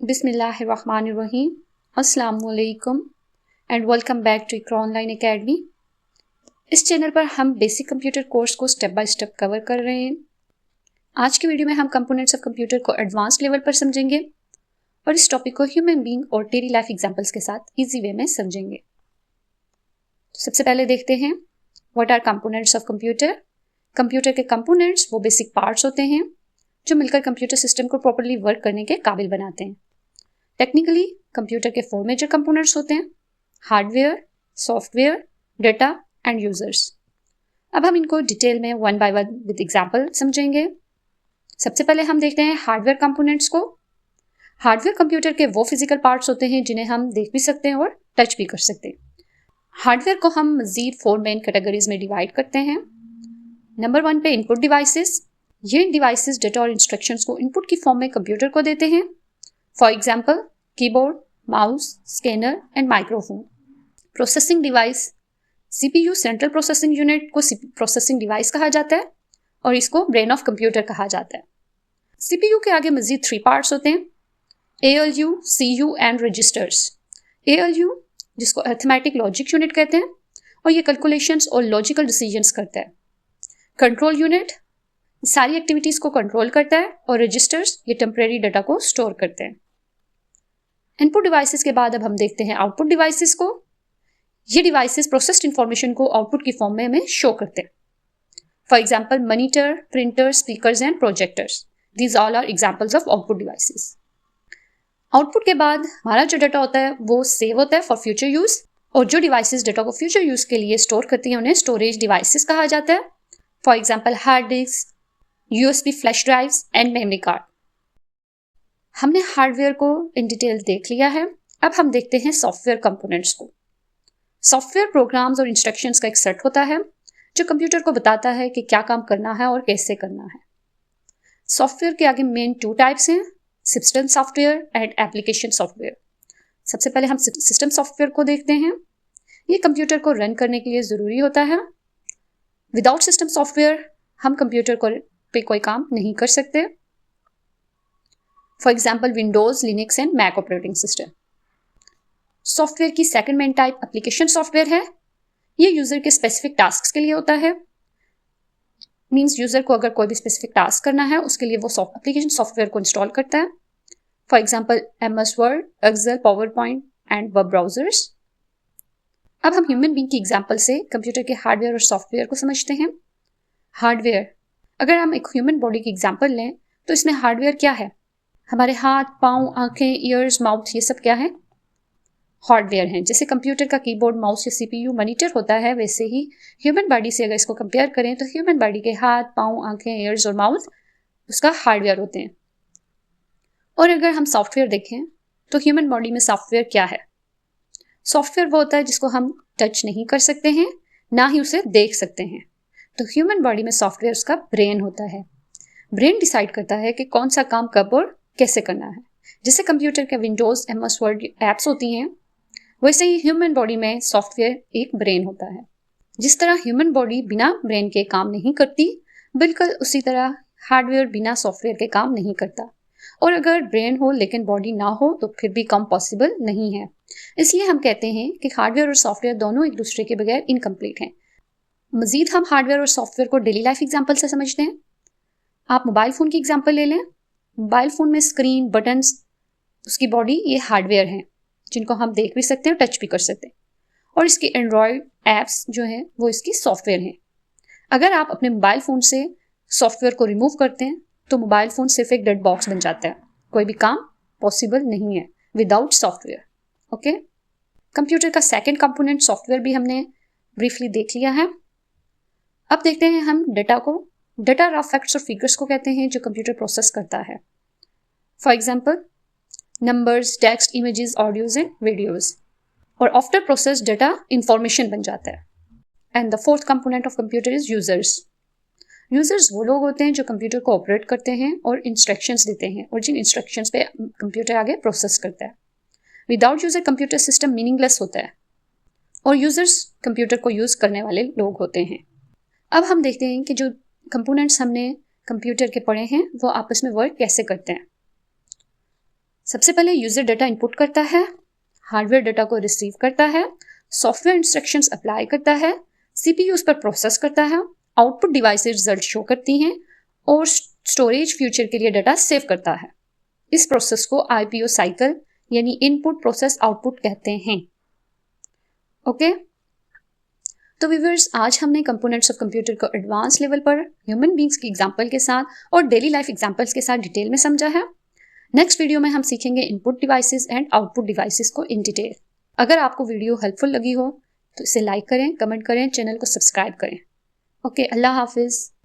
बिस्मिल्लाहिर्रहमानिर्रहीम। अस्सलामुअलैकुम and welcome back to Iqra online academy. इस चैनल पर हम बेसिक कंप्यूटर कोर्स को स्टेप बाय स्टेप कवर कर रहे हैं। आज की वीडियो में हम कंपोनेंट्स ऑफ कंप्यूटर को एडवांस लेवल पर समझेंगे और इस टॉपिक को ह्यूमन बीइंग और डेली लाइफ एग्जांपल्स के साथ इजी वे में समझेंगे। सबसे पहले देखते हैं what are components of computer. Computer के कंपोनेंट्स वो बेसिक पार्ट्स होते हैं जो मिलकर कंप्यूटर सिस्टम को प्रॉपर्ली वर्क करने के काबिल बनाते हैं। टेक्निकली कंप्यूटर के 4 मेजर कंपोनेंट्स होते हैं: hardware, software, data and users. अब हम इनको डिटेल में one by one with example समझेंगे। सबसे पहले हम देखते हैं हार्डवेयर कंपोनेंट्स को। हार्डवेयर कंप्यूटर के वो फिजिकल पार्ट्स होते हैं जिन्हें हम देख भी सकते हैं और टच भी कर सकते हैं। हार्डवेयर को हम मजीद 4 मेन कैटेगरीज में डिवाइड करते हैं। नंबर 1 पे इनपुट डिवाइसेस। ये डिवाइसेस डेटा और इंस्ट्रक्शंस को इनपुट की फॉर्म में कंप्यूटर को देते हैं। For example keyboard, mouse, scanner and microphone. Processing device. CPU central processing unit को प्रोसेसिंग डिवाइस कहा जाता है और इसको ब्रेन ऑफ कंप्यूटर कहा जाता है। सीपीयू के आगे मजीद 3 पार्ट्स होते हैं: ALU, CU and registers. ALU जिसको अरिथमेटिक लॉजिक यूनिट कहते हैं और ये कैलकुलेशंस और लॉजिकल डिसीजंस करता है। कंट्रोल यूनिट सारी एक्टिविटीज को कंट्रोल करता है और रजिस्टर्स ये टेम्परेरी डाटा को स्टोर करते हैं। इनपुट डिवाइसेस के बाद अब हम देखते हैं आउटपुट डिवाइसेस को। ये डिवाइसेस प्रोसेस्ड इंफॉर्मेशन को आउटपुट की फॉर्म में हमें शो करते हैं। For example monitor, printer, speakers and projectors. These all are examples of output devices. Output के बाद हमारा जो डाटा होता है वो सेव होता है फॉर फ्यूचर यूज, और जो डिवाइसेस डाटा को फ्यूचर यूज के लिए स्टोर करती हैं उन्हें स्टोरेज डिवाइसेस कहा जाता है। For example hard disk, USB flash drives and memory card. हमने हार्डवेयर को इन डिटेल देख लिया है। अब हम देखते हैं सॉफ्टवेयर कंपोनेंट्स को। सॉफ्टवेयर प्रोग्राम्स और इंस्ट्रक्शंस का एक सेट होता है जो कंप्यूटर को बताता है कि क्या काम करना है और कैसे करना है। सॉफ्टवेयर के आगे मेन 2 टाइप्स हैं: system software and application software. सबसे पहले हम सिस्टम सॉफ्टवेयर को देखते हैं। ये कंप्यूटर को रन करने के लिए ज़रूरी होता है। विदाउट सिस्टम सॉफ्टवेयर हम कंप्यूटर को पे कोई काम नहीं कर सकते। For example Windows, Linux and Mac operating system. Software की second main type application software है। ये यूजर के स्पेसिफिक टास्क के लिए होता है। मींस यूजर को अगर कोई भी स्पेसिफिक टास्क करना है उसके लिए वो एप्लीकेशन सॉफ्टवेयर को इंस्टॉल करता है। For example MS Word, Excel, PowerPoint and web browsers. अब हम ह्यूमन बीइंग की एग्जाम्पल से कंप्यूटर के हार्डवेयर और सॉफ्टवेयर को समझते हैं। हार्डवेयर, अगर हम एक ह्यूमन बॉडी की एग्जाम्पल लें तो इसमें हार्डवेयर क्या है? हमारे हाथ, पाँव, आंखें, ईयर्स, माउथ, ये सब क्या है? हार्डवेयर हैं। जैसे कंप्यूटर का कीबोर्ड, माउस या सीपीयू मॉनिटर होता है, वैसे ही ह्यूमन बॉडी से अगर इसको कंपेयर करें तो ह्यूमन बॉडी के हाथ, पाँव, आंखें, ईयर्स और माउथ उसका हार्डवेयर होते हैं। और अगर हम सॉफ्टवेयर देखें तो ह्यूमन बॉडी में सॉफ्टवेयर क्या है? सॉफ्टवेयर वो होता है जिसको हम टच नहीं कर सकते हैं, ना ही उसे देख सकते हैं। तो ह्यूमन बॉडी में सॉफ्टवेयर उसका ब्रेन होता है। ब्रेन डिसाइड करता है कि कौन सा काम कब और कैसे करना है। जैसे कंप्यूटर के विंडोज, MS वर्ड एप्स होती हैं, वैसे ही ह्यूमन बॉडी में सॉफ्टवेयर एक ब्रेन होता है। जिस तरह ह्यूमन बॉडी बिना ब्रेन के काम नहीं करती, बिल्कुल उसी तरह हार्डवेयर बिना सॉफ्टवेयर के काम नहीं करता। और अगर ब्रेन हो लेकिन बॉडी ना हो तो फिर भी काम पॉसिबल नहीं है। इसलिए हम कहते हैं कि हार्डवेयर और सॉफ्टवेयर दोनों एक दूसरे के बगैर इनकम्प्लीट हैं। मजीद हम हार्डवेयर और सॉफ्टवेयर को डेली लाइफ एग्जाम्पल से समझते हैं। आप मोबाइल फ़ोन की एग्जाम्पल ले लें। मोबाइल फ़ोन में स्क्रीन, बटन्स, उसकी बॉडी, ये हार्डवेयर हैं जिनको हम देख भी सकते हैं, टच भी कर सकते हैं। और इसके एंड्रॉयड ऐप्स जो हैं वो इसकी सॉफ्टवेयर हैं। अगर आप अपने मोबाइल फ़ोन से सॉफ्टवेयर को रिमूव करते हैं तो मोबाइल फ़ोन सिर्फ एक डेड बॉक्स बन जाता है। कोई भी काम पॉसिबल नहीं है विदाउट सॉफ्टवेयर। ओके, कंप्यूटर का सेकेंड कंपोनेंट सॉफ्टवेयर भी हमने ब्रीफली देख लिया है। अब देखते हैं हम डेटा को। डेटा रॉ फैक्ट्स और फिगर्स को कहते हैं जो कंप्यूटर प्रोसेस करता है। For example numbers, text, images, audios and videos. और आफ्टर प्रोसेस डेटा इंफॉर्मेशन बन जाता है। And the fourth component of computer is users. Users वो लोग होते हैं जो कंप्यूटर को ऑपरेट करते हैं और इंस्ट्रक्शंस देते हैं और जिन इंस्ट्रक्शंस पे कंप्यूटर आगे प्रोसेस करता है। Without user computer system meaningless होता है और यूजर्स कंप्यूटर को यूज करने वाले लोग होते हैं। अब हम देखते हैं कि जो कंपोनेंट्स हमने कंप्यूटर के पढ़े हैं वो आपस में वर्क कैसे करते हैं। सबसे पहले यूज़र डाटा इनपुट करता है, हार्डवेयर डाटा को रिसीव करता है, सॉफ्टवेयर इंस्ट्रक्शंस अप्लाई करता है, CPU उस पर प्रोसेस करता है, आउटपुट डिवाइस रिजल्ट शो करती हैं और स्टोरेज फ्यूचर के लिए डाटा सेव करता है। इस प्रोसेस को IPO साइकिल यानी इनपुट प्रोसेस आउटपुट कहते हैं। ओके, तो व्यूअर्स, आज हमने कंपोनेंट्स ऑफ कंप्यूटर को एडवांस लेवल पर ह्यूमन बींग्स की एग्जांपल के साथ और डेली लाइफ एग्जांपल्स के साथ डिटेल में समझा है। नेक्स्ट वीडियो में हम सीखेंगे input devices and output devices को इन डिटेल। अगर आपको वीडियो हेल्पफुल लगी हो तो इसे लाइक करें, कमेंट करें, चैनल को सब्सक्राइब करें। ओके, अल्लाह हाफिज़।